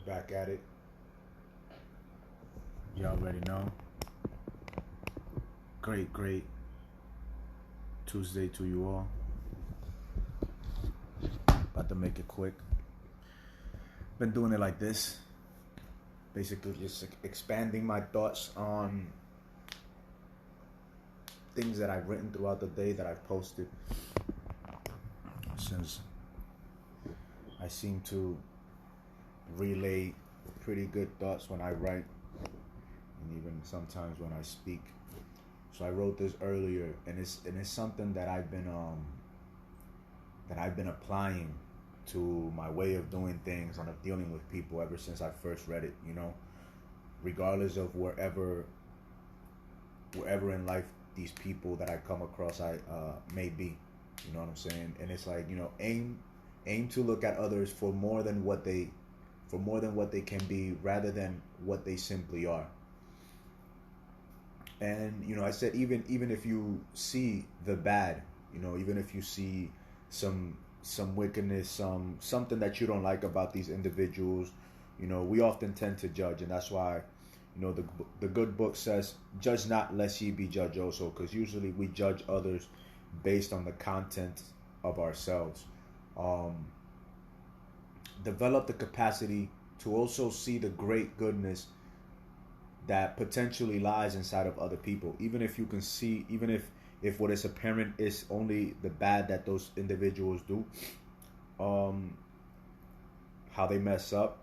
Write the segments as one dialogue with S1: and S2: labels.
S1: Back at it. You already know. Great Tuesday to you all. About to make it quick. Been doing it like this. Basically just expanding my thoughts on things that I've written throughout the day that I've posted. Since I seem to relay pretty good thoughts when I write, and even sometimes when I speak. So I wrote this earlier, and it's something that I've been applying to my way of doing things and of dealing with people ever since I first read it. You know, regardless of wherever in life these people that I come across I may be. You know what I'm saying? And it's like, you know, aim to look at others for more than what they can be, rather than what they simply are. And you know, I said even if you see the bad, you know, even if you see some wickedness, something that you don't like about these individuals, you know, we often tend to judge, and that's why, you know, the good book says, "Judge not, lest ye be judged." Also, because usually we judge others based on the content of ourselves. Develop the capacity to also see the great goodness that potentially lies inside of other people, even if you can see, even if what is apparent is only the bad that those individuals do, how they mess up.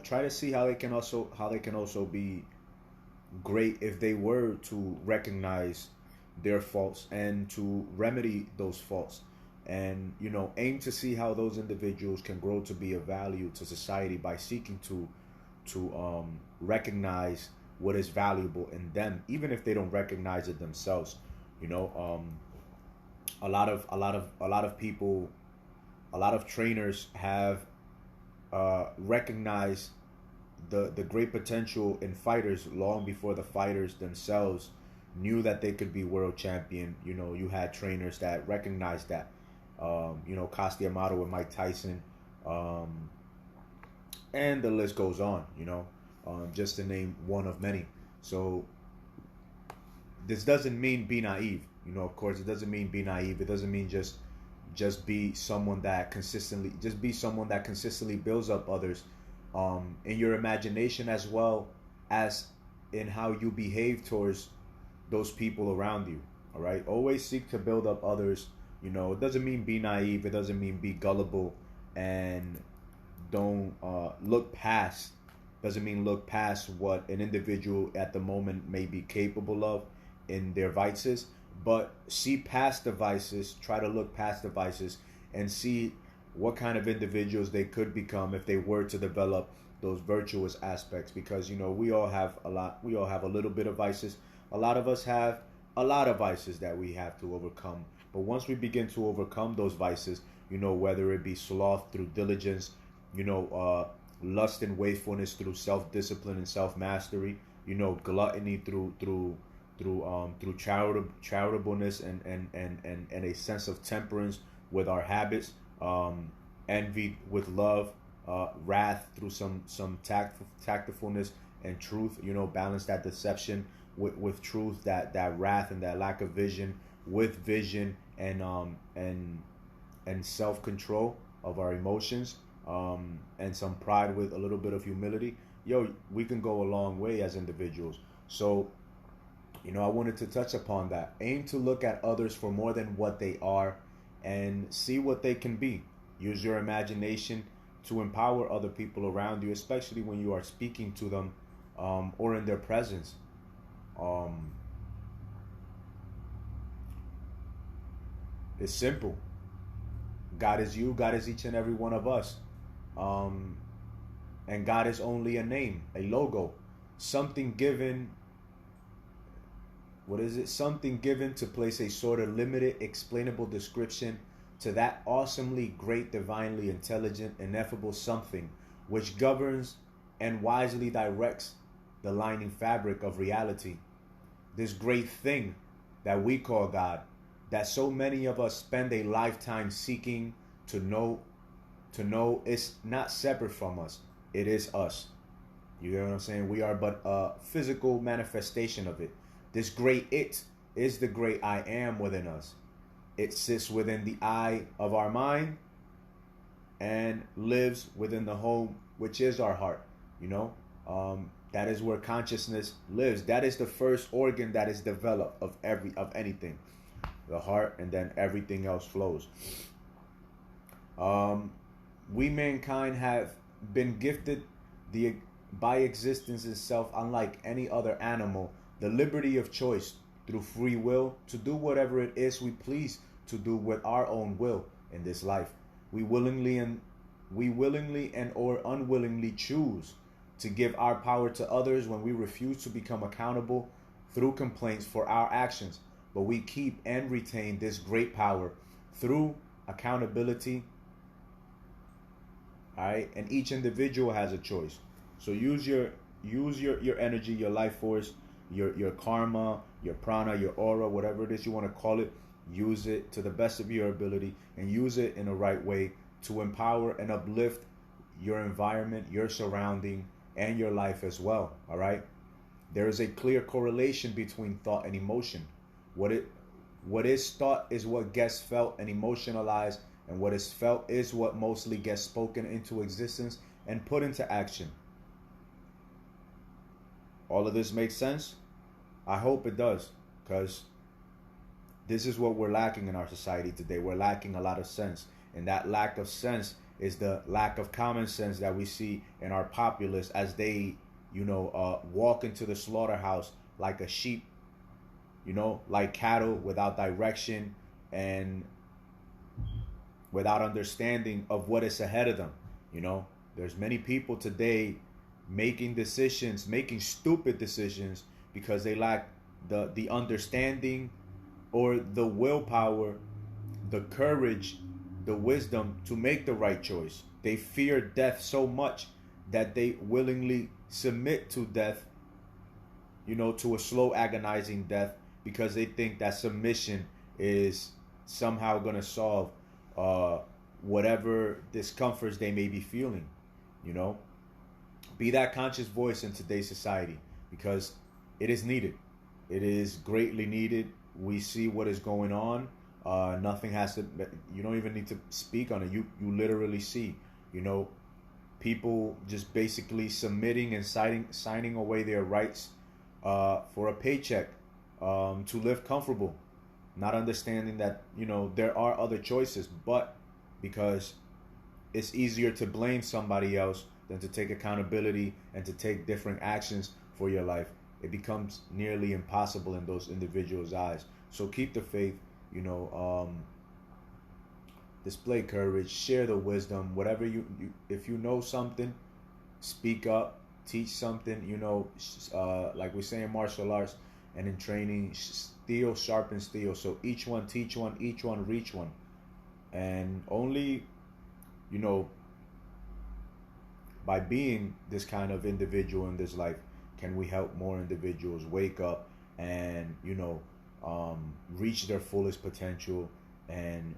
S1: Try to see how they can also be great if they were to recognize their faults and to remedy those faults, and you know, aim to see how those individuals can grow to be of value to society by seeking to recognize what is valuable in them, even if they don't recognize it themselves. You know, a lot of people, a lot of trainers have recognized the great potential in fighters long before the fighters themselves knew that they could be world champion. You know, you had trainers that recognized that. You know, Costa Amato and Mike Tyson, and the list goes on. You know, just to name one of many. So this doesn't mean be naive. You know, of course, it doesn't mean be naive. It doesn't mean just be someone that consistently builds up others, in your imagination as well as in how you behave towards those people around you. All right, always seek to build up others. You know, it doesn't mean be naive. It doesn't mean be gullible and don't look past. Doesn't mean look past what an individual at the moment may be capable of in their vices, but see past the vices. Try to look past the vices and see what kind of individuals they could become if they were to develop those virtuous aspects. Because you know, we all have a little bit of vices. A lot of us have a lot of vices that we have to overcome. But once we begin to overcome those vices, you know, whether it be sloth through diligence, you know, lust and wakefulness through self-discipline and self-mastery, you know, gluttony through charitableness and a sense of temperance with our habits, envy with love, wrath through some tactfulness and truth. You know, balance that deception with truth, that wrath and that lack of vision with vision, and self-control of our emotions, and some pride with a little bit of humility. Yo, we can go a long way as individuals. So, you know, I wanted to touch upon that. Aim to look at others for more than what they are and see what they can be. Use your imagination to empower other people around you, especially when you are speaking to them, or in their presence. It's simple. God is you. God is each and every one of us. And God is only a name, a logo, something given. What is it? Something given to place a sort of limited, explainable description to that awesomely great, divinely intelligent, ineffable something which governs and wisely directs the lining fabric of reality. This great thing that we call God, that so many of us spend a lifetime seeking to know is not separate from us. it is us. You get what I'm saying? We are but a physical manifestation of it. This great it is the great I am within us. It sits within the eye of our mind and lives within the home, which is our heart. You know, that is where consciousness lives. That is the first organ that is developed of anything, the heart, and then everything else flows. We mankind have been gifted the by existence itself, unlike any other animal, the liberty of choice through free will to do whatever it is we please to do with our own will in this life. We willingly and or unwillingly choose to give our power to others when we refuse to become accountable through complaints for our actions. But we keep and retain this great power through accountability. All right, and each individual has a choice. So use your energy, your life force, your karma, your prana, your aura, whatever it is you want to call it. Use it to the best of your ability and use it in the right way to empower and uplift your environment, your surrounding, and your life as well. All right. There is a clear correlation between thought and emotion. What is thought is what gets felt and emotionalized, and what is felt is what mostly gets spoken into existence and put into action. All of this makes sense? I hope it does, because this is what we're lacking in our society today. We're lacking a lot of sense, and that lack of sense is the lack of common sense that we see in our populace as they, walk into the slaughterhouse like a sheep, like cattle, without direction and without understanding of what is ahead of them. There's many people today making decisions, making stupid decisions because they lack the understanding or the willpower, the courage, the wisdom to make the right choice. They fear death so much that they willingly submit to death, to a slow agonizing death, because they think that submission is somehow going to solve whatever discomforts they may be feeling. Be that conscious voice in today's society, because it is needed. It is greatly needed. We see what is going on. Nothing has to, you don't even need to speak on it. You literally see, people just basically submitting and signing away their rights for a paycheck, to live comfortable, not understanding that, there are other choices, but because it's easier to blame somebody else than to take accountability and to take different actions for your life, it becomes nearly impossible in those individuals' eyes. So keep the faith, display courage, share the wisdom, whatever if you know something, speak up, teach something, like we say in martial arts and in training, steel sharpens steel. So each one teach one, each one reach one. And only, by being this kind of individual in this life, can we help more individuals wake up and, reach their fullest potential and,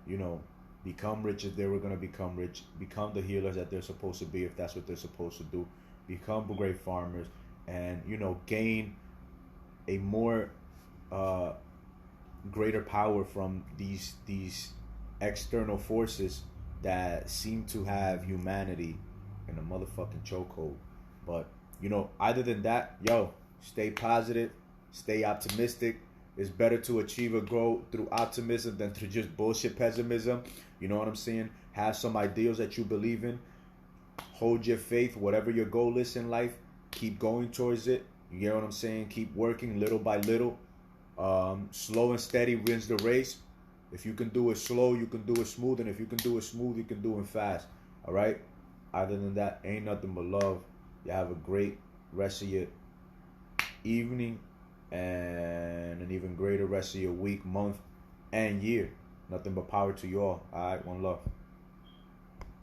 S1: become rich if they were going to become rich, become the healers that they're supposed to be if that's what they're supposed to do, become great farmers, and, gain a more greater power from these external forces that seem to have humanity in a motherfucking chokehold. But other than that, stay positive, stay optimistic. It's better to achieve a goal through optimism than through just bullshit pessimism. You know what I'm saying? Have some ideals that you believe in. Hold your faith, whatever your goal is in life. Keep going towards it. You get what I'm saying? Keep working little by little. Slow and steady wins the race. If you can do it slow, you can do it smooth. And if you can do it smooth, you can do it fast. All right? Other than that, ain't nothing but love. You have a great rest of your evening and an even greater rest of your week, month, and year. Nothing but power to you all. All right? One love.